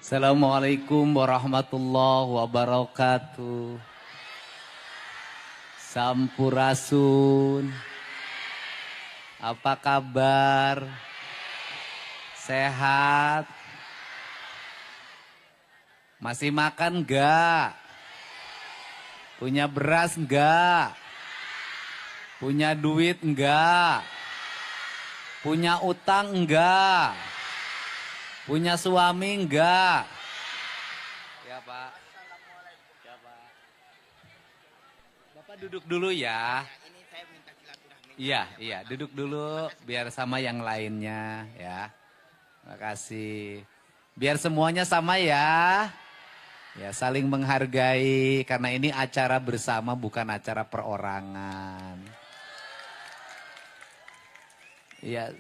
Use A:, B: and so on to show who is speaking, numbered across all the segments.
A: Assalamualaikum warahmatullahi wabarakatuh. Sampurasun. Apa kabar? Sehat? Masih makan enggak? Punya beras enggak? Punya duit enggak? Punya utang enggak? Punya suami enggak? Ya Pak. Ya Pak. Bapak duduk dulu ya. Iya, duduk dulu biar sama yang lainnya ya. Terima kasih. Biar semuanya sama ya. Ya, saling menghargai karena ini acara bersama bukan acara perorangan. Ya.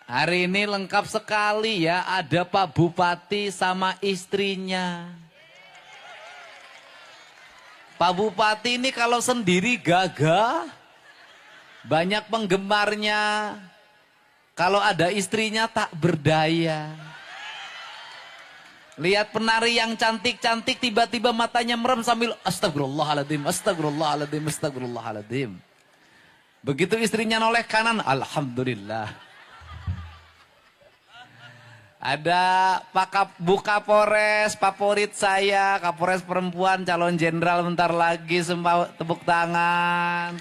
A: Hari ini lengkap sekali ya, ada Pak Bupati sama istrinya. Pak Bupati ini kalau sendiri gagah, banyak penggemarnya. Kalau ada istrinya tak berdaya. Lihat penari yang cantik-cantik tiba-tiba matanya merem sambil astagfirullahaladzim, astagfirullahaladzim, astagfirullahaladzim. Begitu istrinya noleh kanan, alhamdulillah. Ada Pak Kapolres favorit saya, Kapolres perempuan, calon jenderal bentar lagi, tepuk tangan.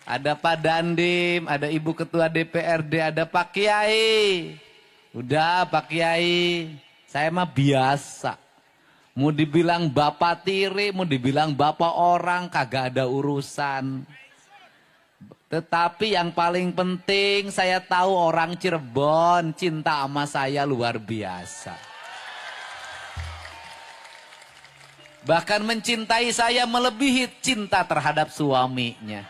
A: Ada Pak Dandim, ada Ibu Ketua DPRD, ada Pak Kiai. Udah Pak Kiai, saya mah biasa. Mau dibilang bapak tiri, mau dibilang bapak orang, kagak ada urusan. Tetapi yang paling penting saya tahu orang Cirebon cinta sama saya luar biasa. Bahkan mencintai saya melebihi cinta terhadap suaminya.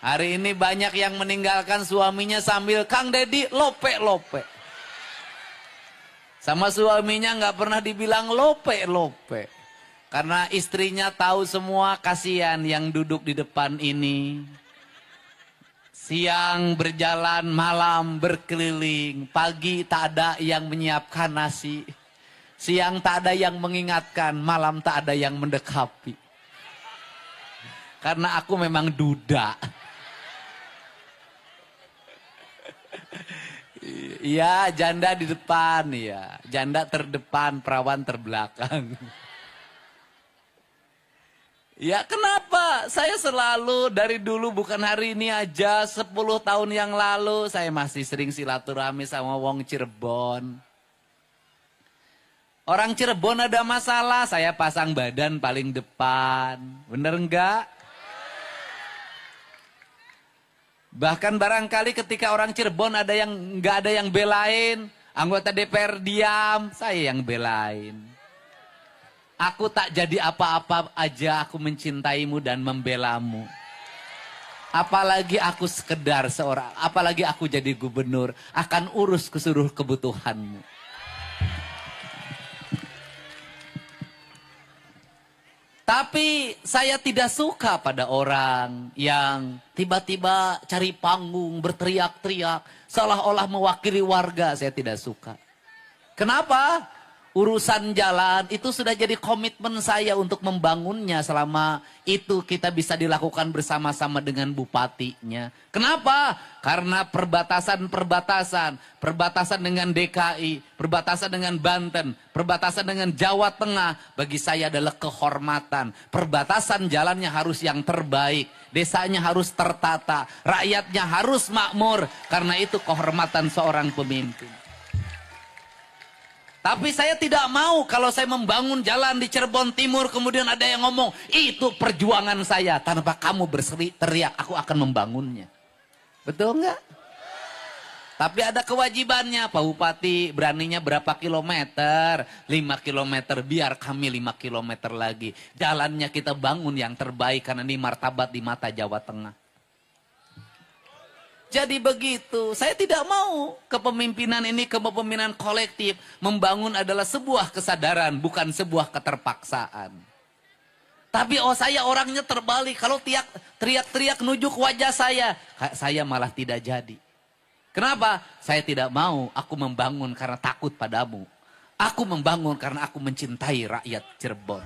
A: Hari ini banyak yang meninggalkan suaminya sambil Kang Dedi lope-lope. Sama suaminya nggak pernah dibilang lope-lope. Karena istrinya tahu semua, kasihan yang duduk di depan ini. Siang berjalan, malam berkeliling. Pagi tak ada yang menyiapkan nasi. Siang tak ada yang mengingatkan, malam tak ada yang mendekapi. Karena aku memang duda. Iya, janda di depan ya. Janda terdepan, perawan terbelakang. Ya kenapa? Saya selalu dari dulu bukan hari ini aja 10 tahun yang lalu saya masih sering silaturahmi sama wong Cirebon. Orang Cirebon ada masalah, saya pasang badan paling depan. Bener enggak? Bahkan barangkali ketika orang Cirebon ada yang enggak ada yang belain, anggota DPR diam, saya yang belain. Aku tak jadi apa-apa aja aku mencintaimu dan membelamu. Apalagi aku sekedar seorang, apalagi aku jadi gubernur, akan urus ke seluruh kebutuhanmu. Tapi saya tidak suka pada orang yang tiba-tiba cari panggung, berteriak-teriak, seolah-olah mewakili warga, saya tidak suka. Kenapa? Urusan jalan itu sudah jadi komitmen saya untuk membangunnya selama itu kita bisa dilakukan bersama-sama dengan bupatinya. Kenapa? Karena perbatasan dengan DKI, perbatasan dengan Banten, perbatasan dengan Jawa Tengah bagi saya adalah kehormatan. Perbatasan jalannya harus yang terbaik, desanya harus tertata, rakyatnya harus makmur. Karena itu kehormatan seorang pemimpin. Tapi saya tidak mau kalau saya membangun jalan di Cirebon Timur kemudian ada yang ngomong itu perjuangan saya, tanpa kamu teriak aku akan membangunnya. Betul nggak? Tapi ada kewajibannya, Pak Bupati beraninya berapa kilometer? 5 kilometer, biar kami 5 kilometer lagi. Jalannya kita bangun yang terbaik karena ini martabat di mata Jawa Tengah. Jadi begitu, saya tidak mau kepemimpinan ini, kepemimpinan kolektif. Membangun adalah sebuah kesadaran, bukan sebuah keterpaksaan. Tapi saya orangnya terbalik, kalau teriak-teriak nujuk wajah saya malah tidak jadi. Kenapa? Saya tidak mau, aku membangun karena takut padamu. Aku membangun karena aku mencintai rakyat Cirebon.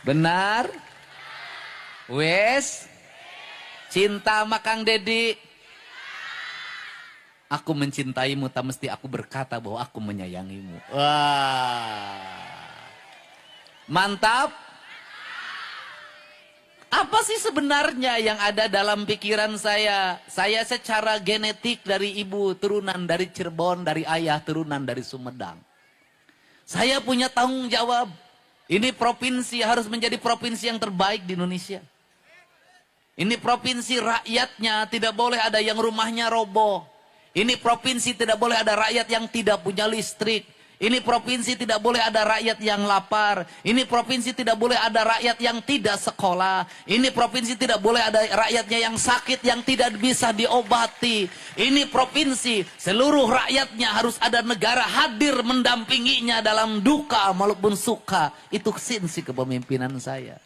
A: Benar? Wes? Cinta sama Kang Dedi? Aku mencintaimu, tak mesti aku berkata bahwa aku menyayangimu. Wah. Mantap. Apa sih sebenarnya yang ada dalam pikiran saya? Saya secara genetik dari ibu turunan dari Cirebon, dari ayah turunan dari Sumedang. Saya punya tanggung jawab. Ini provinsi harus menjadi provinsi yang terbaik di Indonesia. Ini provinsi rakyatnya tidak boleh ada yang rumahnya roboh. Ini provinsi tidak boleh ada rakyat yang tidak punya listrik. Ini provinsi tidak boleh ada rakyat yang lapar. Ini provinsi tidak boleh ada rakyat yang tidak sekolah. Ini provinsi tidak boleh ada rakyatnya yang sakit yang tidak bisa diobati. Ini provinsi seluruh rakyatnya harus ada negara hadir mendampinginya dalam duka maupun suka. Itu esensi kepemimpinan saya.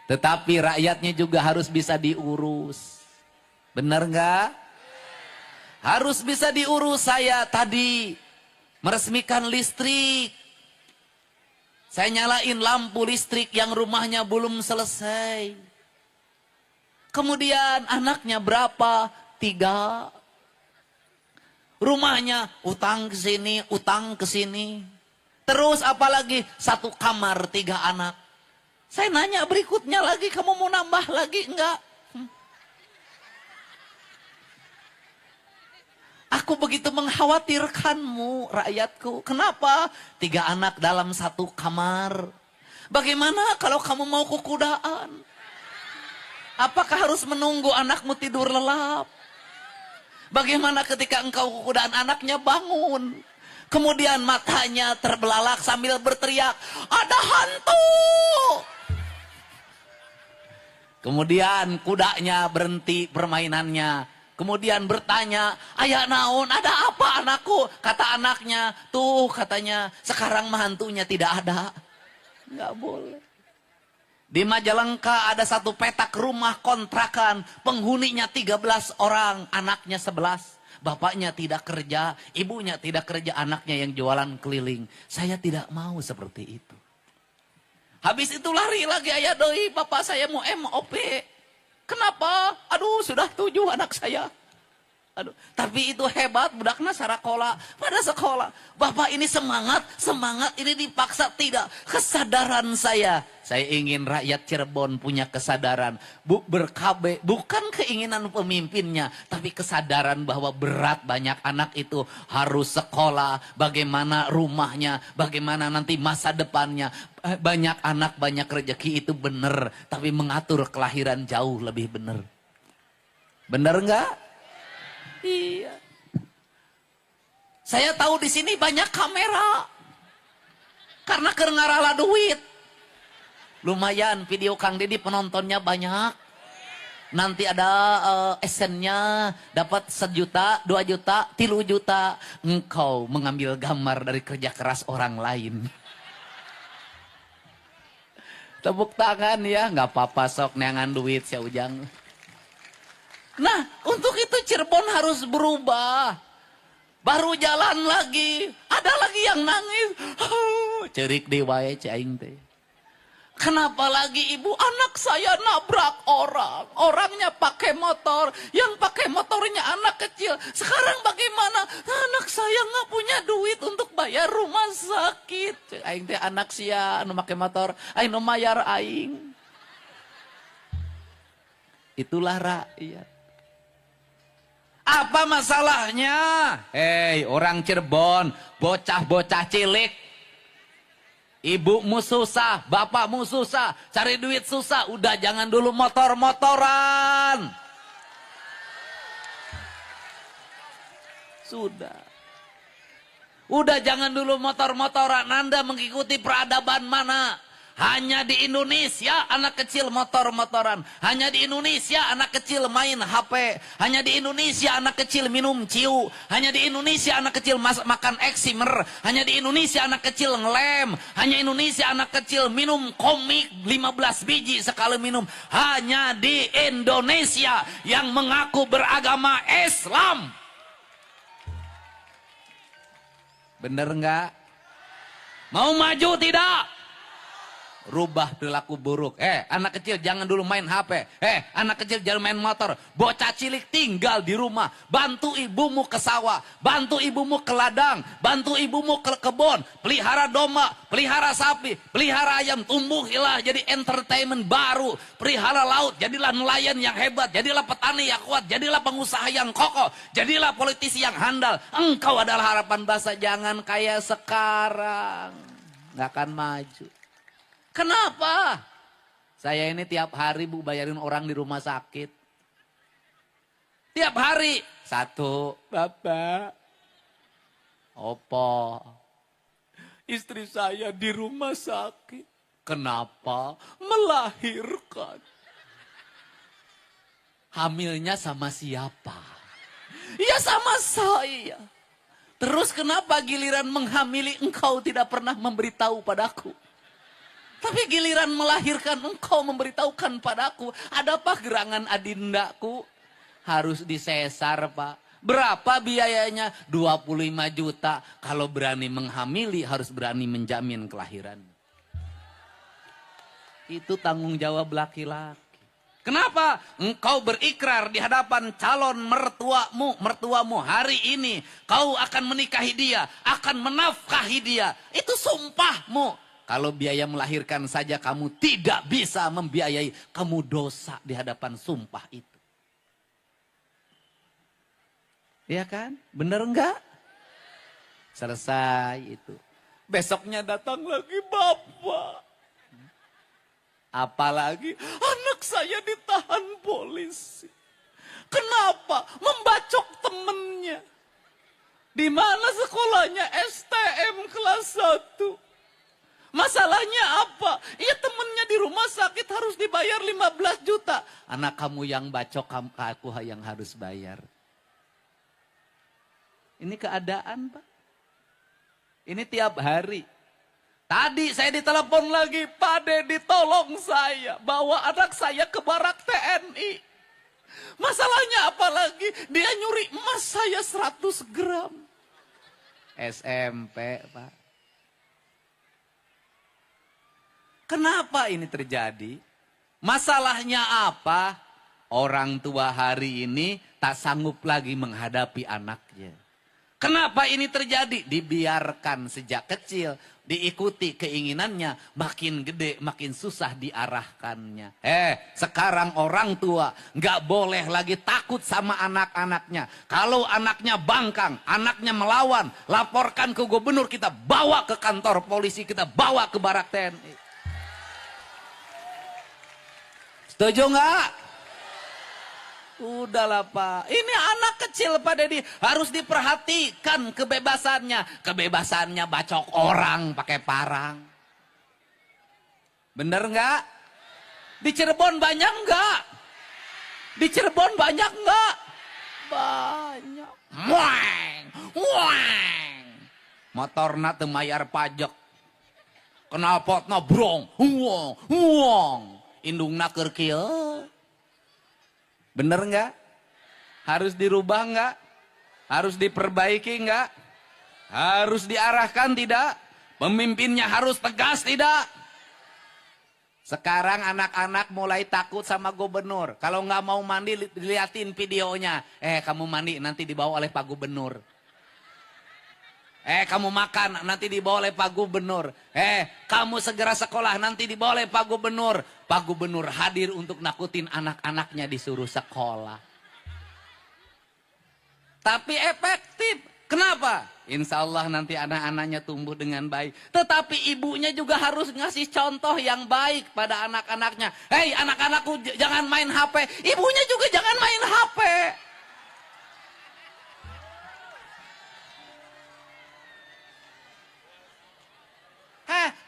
A: Tetapi rakyatnya juga harus bisa diurus. Benar nggak? Harus bisa diurus. Saya tadi meresmikan listrik. Saya nyalain lampu listrik yang rumahnya belum selesai. Kemudian anaknya berapa? 3. Rumahnya utang ke sini, utang ke sini. Terus apalagi 1 kamar 3 anak. Saya nanya berikutnya lagi, kamu mau nambah lagi enggak? Aku begitu mengkhawatirkanmu, rakyatku. Kenapa? 3 anak dalam 1 kamar. Bagaimana kalau kamu mau kukudaan? Apakah harus menunggu anakmu tidur lelap? Bagaimana ketika engkau kukudaan anaknya bangun? Kemudian matanya terbelalak sambil berteriak, ada hantu! Kemudian kudanya berhenti permainannya. Kemudian bertanya, ayah naon, ada apa anakku? Kata anaknya, tuh katanya, sekarang hantunya tidak ada. Nggak boleh. Di Majalengka ada 1 petak rumah kontrakan, penghuninya 13 orang, anaknya 11. Bapaknya tidak kerja, ibunya tidak kerja, anaknya yang jualan keliling. Saya tidak mau seperti itu. Habis itu lari lagi, ayah doi, bapak saya mau MOP. Kenapa? Aduh, sudah 7 anak saya. Aduh, tapi itu hebat, budakna sarakola. Pada sekolah, bapak ini semangat, ini dipaksa. Tidak, kesadaran saya ingin rakyat Cirebon punya kesadaran. Bukan keinginan pemimpinnya, tapi kesadaran bahwa berat banyak anak itu harus sekolah. Bagaimana rumahnya, bagaimana nanti masa depannya. Banyak anak, banyak rezeki itu benar. Tapi mengatur kelahiran jauh lebih benar. Benar enggak? Iya. Saya tahu di sini banyak kamera. Karena kerengarala duit. Lumayan video Kang Dedi penontonnya banyak. Nanti ada esennya dapat 1 juta, 2 juta, 3 juta. Engkau mengambil gambar dari kerja keras orang lain. Tepuk tangan ya, nggak apa-apa sok neangan duit si Ujang. Nah, untuk itu Cirebon harus berubah. Baru jalan lagi, ada lagi yang nangis. Cerik di wae aing teh. Kenapa lagi ibu? Anak saya nabrak orang. Orangnya pakai motor. Yang pakai motornya anak kecil. Sekarang bagaimana? Anak saya nggak punya duit untuk bayar rumah sakit. Aing teh anak sia anu pakai motor. Aing nu mayar aing. Itulah rakyat. Apa masalahnya? Hei orang Cirebon, bocah-bocah cilik. Ibumu susah, bapakmu susah, cari duit susah. Udah jangan dulu motor-motoran. Sudah. Udah jangan dulu motor-motoran. Anda mengikuti peradaban mana? Hanya di Indonesia anak kecil motor-motoran. Hanya di Indonesia anak kecil main HP. Hanya di Indonesia anak kecil minum ciu. Hanya di Indonesia anak kecil makan eksimer. Hanya di Indonesia anak kecil ngelem. Hanya Indonesia anak kecil minum komik 15 biji sekali minum. Hanya di Indonesia yang mengaku beragama Islam. Bener nggak? Mau maju tidak? Rubah perilaku buruk. Anak kecil jangan dulu main HP. Anak kecil jangan main motor. Bocah cilik tinggal di rumah. Bantu ibumu ke sawah. Bantu ibumu ke ladang. Bantu ibumu ke kebun. Pelihara domba. Pelihara sapi. Pelihara ayam. Tumbuhilah jadi entertainment baru. Pelihara laut. Jadilah nelayan yang hebat. Jadilah petani yang kuat. Jadilah pengusaha yang kokoh. Jadilah politisi yang handal. Engkau adalah harapan bangsa. Jangan kayak sekarang. Nggak akan maju. Kenapa? Saya ini tiap hari Bu bayarin orang di rumah sakit. Tiap hari. Satu. Bapak. Opo. Istri saya di rumah sakit. Kenapa? Melahirkan. Hamilnya sama siapa? Ya sama saya. Terus kenapa giliran menghamili engkau tidak pernah memberitahu padaku? Tapi giliran melahirkan engkau memberitahukan padaku. Adapah gerangan adindaku? Harus disesar Pak. Berapa biayanya? 25 juta. Kalau berani menghamili harus berani menjamin kelahiran. Itu tanggung jawab laki-laki. Kenapa? Engkau berikrar di hadapan calon mertuamu hari ini. Kau akan menikahi dia, akan menafkahi dia. Itu sumpahmu. Kalau biaya melahirkan saja kamu tidak bisa membiayai, kamu dosa di hadapan sumpah itu. Iya kan? Bener enggak? Selesai itu. Besoknya datang lagi bapak. Apalagi anak saya ditahan polisi. Kenapa? Membacok temennya. Di mana sekolahnya? STM kelas 1. Masalahnya apa? Ya temennya di rumah sakit harus dibayar 15 juta. Anak kamu yang bacok, aku yang harus bayar. Ini keadaan Pak. Ini tiap hari. Tadi saya ditelepon lagi, Pak Dedi tolong saya. Bawa anak saya ke barak TNI. Masalahnya apa lagi? Dia nyuri emas saya 100 gram. SMP Pak. Kenapa ini terjadi? Masalahnya apa? Orang tua hari ini tak sanggup lagi menghadapi anaknya. Kenapa ini terjadi? Dibiarkan sejak kecil, diikuti keinginannya, makin gede makin susah diarahkannya. Sekarang orang tua nggak boleh lagi takut sama anak-anaknya. Kalau anaknya bangkang, anaknya melawan, laporkan ke gubernur, kita bawa ke kantor polisi, kita bawa ke barak TNI. Setuju nggak? Udahlah Pak. Ini anak kecil Pak Dedi. Harus diperhatikan kebebasannya. Kebebasannya bacok orang pakai parang. Bener nggak? Di Cirebon banyak nggak? Di Cirebon banyak nggak? Banyak. Muang, muang. Motorna teu mayar pajak. Knalpotna brong, huang, huang. Indungna keur kieu. Bener nggak? Harus dirubah nggak? Harus diperbaiki nggak? Harus diarahkan tidak? Pemimpinnya harus tegas tidak? Sekarang anak-anak mulai takut sama gubernur. Kalau nggak mau mandi, diliatin videonya. Kamu mandi nanti dibawa oleh Pak Gubernur. Kamu makan nanti dibawa oleh Pak Gubernur. Kamu segera sekolah nanti dibawa oleh Pak Gubernur. Pak Gubernur hadir untuk nakutin anak-anaknya disuruh sekolah. Tapi efektif. Kenapa? Insya Allah nanti anak-anaknya tumbuh dengan baik. Tetapi ibunya juga harus ngasih contoh yang baik pada anak-anaknya. Hei anak-anakku jangan main HP. Ibunya juga jangan main HP.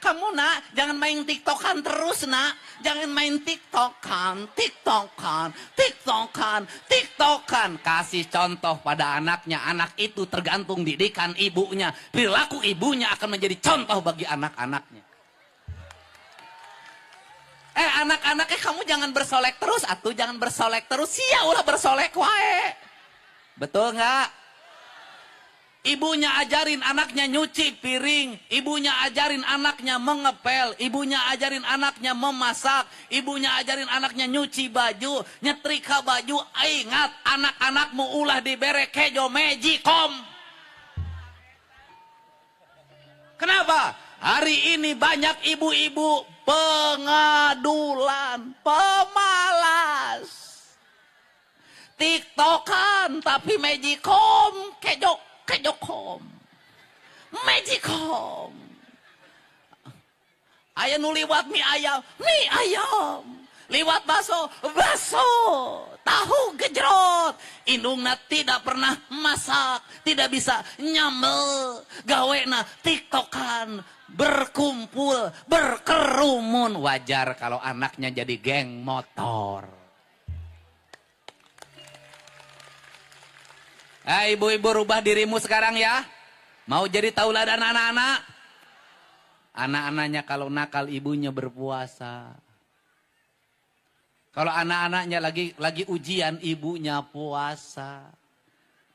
A: Kamu nak, jangan main TikTokan terus nak. Jangan main TikTokan, TikTokan, TikTokan, TikTokan. Kasih contoh pada anaknya. Anak itu tergantung didikan ibunya. Perilaku ibunya akan menjadi contoh bagi anak-anaknya. Anak-anaknya kamu jangan bersolek terus. Atuh jangan bersolek terus. Ya ulah bersolek wae. Betul nggak? Ibunya ajarin anaknya nyuci piring. Ibunya ajarin anaknya mengepel. Ibunya ajarin anaknya memasak. Ibunya ajarin anaknya nyuci baju. Nyetrika baju. Ingat anak-anakmu ulah dibere kejo mejikom. Kenapa? Hari ini banyak ibu-ibu pengadulan, pemalas. TikTokan tapi mejikom kejokom. Mejikom. Aya nu liwat mie ayam. Liwat baso. Tahu gejrot. Indungna tidak pernah masak. Tidak bisa nyambel. Gawena TikTokan. Berkumpul. Berkerumun. Wajar kalau anaknya jadi geng motor. Ibu-ibu rubah dirimu sekarang ya. Mau jadi tauladan anak-anak. Anak-anaknya kalau nakal ibunya berpuasa. Kalau anak-anaknya lagi ujian ibunya puasa.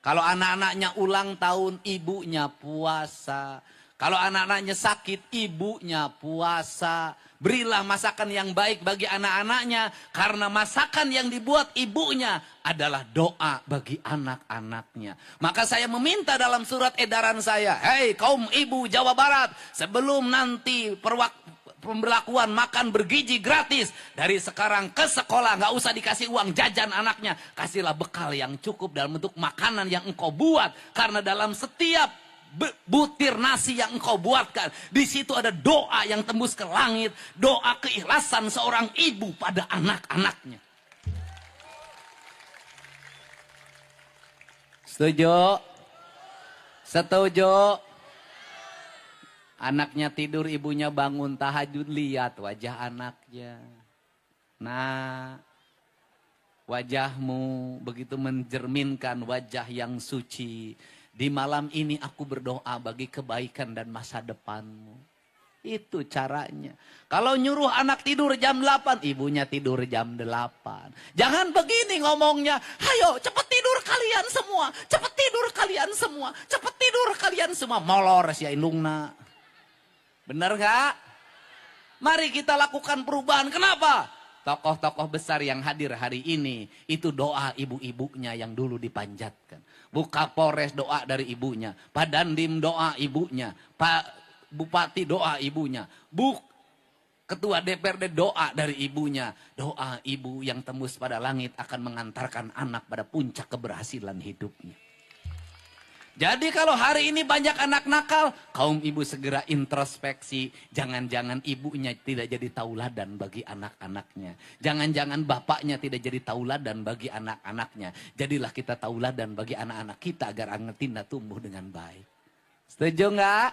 A: Kalau anak-anaknya ulang tahun ibunya puasa. Kalau anak-anaknya sakit ibunya puasa. Berilah masakan yang baik bagi anak-anaknya. Karena masakan yang dibuat ibunya adalah doa bagi anak-anaknya. Maka saya meminta dalam surat edaran saya. Hei kaum ibu Jawa Barat. Sebelum nanti pemberlakuan makan bergizi gratis. Dari sekarang ke sekolah. Gak usah dikasih uang jajan anaknya. Kasihlah bekal yang cukup dalam bentuk makanan yang engkau buat. Karena dalam setiap butir nasi yang engkau buatkan. Di situ ada doa yang tembus ke langit. Doa keikhlasan seorang ibu pada anak-anaknya. Setuju? Setuju? Anaknya tidur, ibunya bangun tahajud, lihat wajah anaknya. Nah, wajahmu begitu mencerminkan wajah yang suci. Di malam ini aku berdoa bagi kebaikan dan masa depanmu. Itu caranya. Kalau nyuruh anak tidur jam 8, ibunya tidur jam 8. Jangan begini ngomongnya. Hayo cepet tidur kalian semua. Cepet tidur kalian semua. Cepet tidur kalian semua. Molor si indungna. Benar gak? Mari kita lakukan perubahan. Kenapa? Tokoh-tokoh besar yang hadir hari ini. Itu doa ibu-ibunya yang dulu dipanjatkan. Buka Polres doa dari ibunya. Pak Dandim doa ibunya. Pak Bupati doa ibunya. Ketua DPRD doa dari ibunya. Doa ibu yang tembus pada langit akan mengantarkan anak pada puncak keberhasilan hidupnya. Jadi kalau hari ini banyak anak nakal, kaum ibu segera introspeksi. Jangan-jangan ibunya tidak jadi tauladan bagi anak-anaknya. Jangan-jangan bapaknya tidak jadi tauladan bagi anak-anaknya. Jadilah kita tauladan bagi anak-anak kita agar angetina tumbuh dengan baik. Setuju nggak?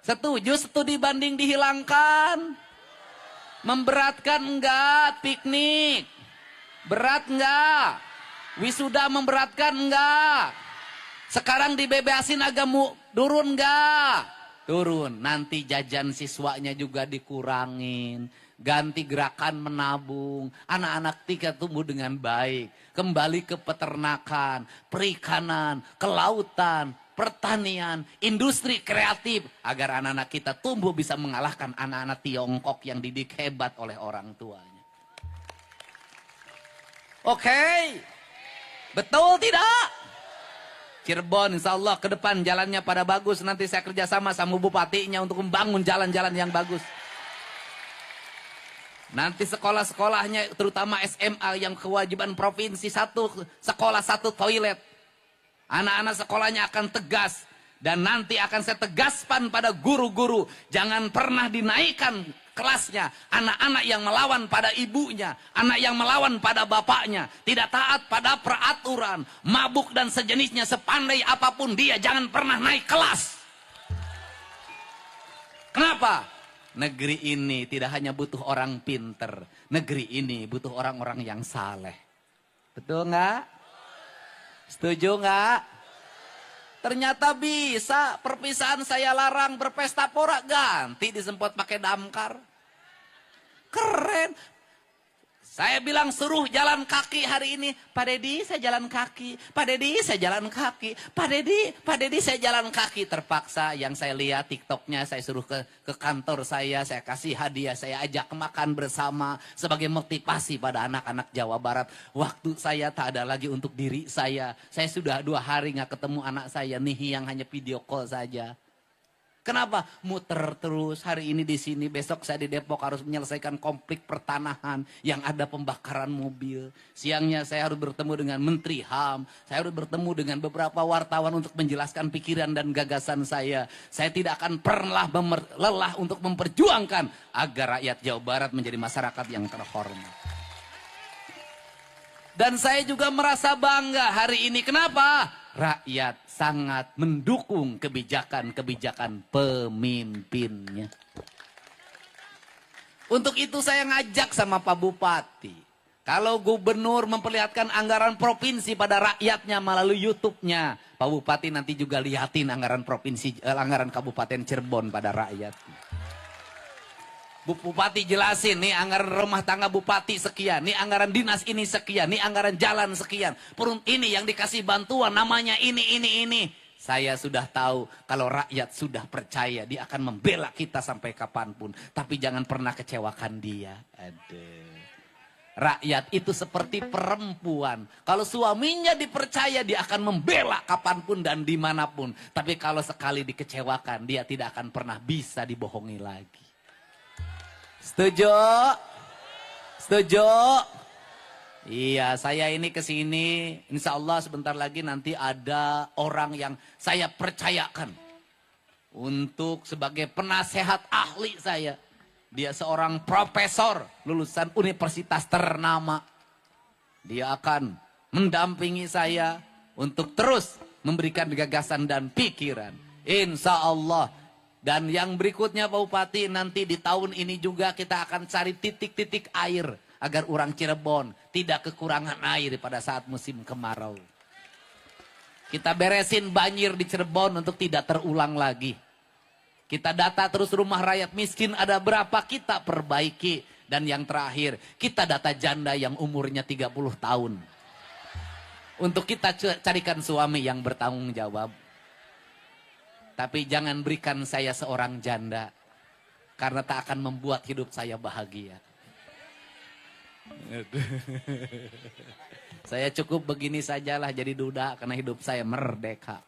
A: Setuju studi banding dihilangkan? Memberatkan enggak piknik? Berat enggak? Wisuda memberatkan enggak? Sekarang dibebasin agak turun nggak? Turun. Nanti jajan siswanya juga dikurangin. Ganti gerakan menabung. Anak-anak kita tumbuh dengan baik. Kembali ke peternakan, perikanan, kelautan, pertanian, industri kreatif. Agar anak-anak kita tumbuh bisa mengalahkan anak-anak Tiongkok yang didik hebat oleh orang tuanya. Oke. Betul tidak? Cirebon insya Allah ke depan jalannya pada bagus. Nanti saya kerjasama sama bupatinya untuk membangun jalan-jalan yang bagus. Nanti sekolah-sekolahnya terutama SMA yang kewajiban provinsi satu sekolah satu toilet. Anak-anak sekolahnya akan tegas. Dan nanti akan saya tegaskan pada guru-guru. Jangan pernah dinaikkan kelasnya. Anak-anak yang melawan pada ibunya. Anak yang melawan pada bapaknya. Tidak taat pada peraturan. Mabuk dan sejenisnya sepandai apapun dia. Jangan pernah naik kelas. Kenapa? Negeri ini tidak hanya butuh orang pinter. Negeri ini butuh orang-orang yang saleh. Betul nggak? Setuju nggak? Ternyata bisa. Perpisahan saya larang berpesta pora, ganti disempot pakai damkar. Keren. Saya bilang suruh jalan kaki hari ini. Pak Deddy saya jalan kaki. Pak Deddy saya jalan kaki. Pak Deddy saya jalan kaki. Terpaksa yang saya lihat TikToknya saya suruh ke kantor saya kasih hadiah. Saya ajak makan bersama sebagai motivasi pada anak-anak Jawa Barat. Waktu saya tak ada lagi untuk diri saya. Saya sudah 2 hari gak ketemu anak saya. Nih yang hanya video call saja. Kenapa? Muter terus hari ini di sini, besok saya di Depok harus menyelesaikan konflik pertanahan yang ada pembakaran mobil. Siangnya saya harus bertemu dengan Menteri HAM, saya harus bertemu dengan beberapa wartawan untuk menjelaskan pikiran dan gagasan saya. Saya tidak akan pernah lelah untuk memperjuangkan agar rakyat Jawa Barat menjadi masyarakat yang terhormat. Dan saya juga merasa bangga hari ini. Kenapa? Rakyat sangat mendukung kebijakan-kebijakan pemimpinnya. Untuk itu saya ngajak sama Pak Bupati. Kalau gubernur memperlihatkan anggaran provinsi pada rakyatnya melalui YouTube-nya, Pak Bupati nanti juga lihatin anggaran provinsi, anggaran Kabupaten Cirebon pada rakyatnya. Bupati jelasin, nih anggaran rumah tangga bupati sekian, nih anggaran dinas ini sekian, nih anggaran jalan sekian. Ini yang dikasih bantuan namanya ini. Saya sudah tahu kalau rakyat sudah percaya dia akan membela kita sampai kapanpun. Tapi jangan pernah kecewakan dia. Aduh. Rakyat itu seperti perempuan. Kalau suaminya dipercaya dia akan membela kapanpun dan dimanapun. Tapi kalau sekali dikecewakan dia tidak akan pernah bisa dibohongi lagi. Setuju? Setuju? Iya, saya ini kesini, insya Allah sebentar lagi nanti ada orang yang saya percayakan untuk sebagai penasehat ahli saya. Dia seorang profesor lulusan universitas ternama. Dia akan mendampingi saya untuk terus memberikan gagasan dan pikiran. Insya Allah. Dan yang berikutnya Pak Bupati, nanti di tahun ini juga kita akan cari titik-titik air. Agar orang Cirebon tidak kekurangan air pada saat musim kemarau. Kita beresin banjir di Cirebon untuk tidak terulang lagi. Kita data terus rumah rakyat miskin ada berapa kita perbaiki. Dan yang terakhir, kita data janda yang umurnya 30 tahun. Untuk kita carikan suami yang bertanggung jawab. Tapi jangan berikan saya seorang janda. Karena tak akan membuat hidup saya bahagia. Saya cukup begini sajalah jadi duda karena hidup saya merdeka.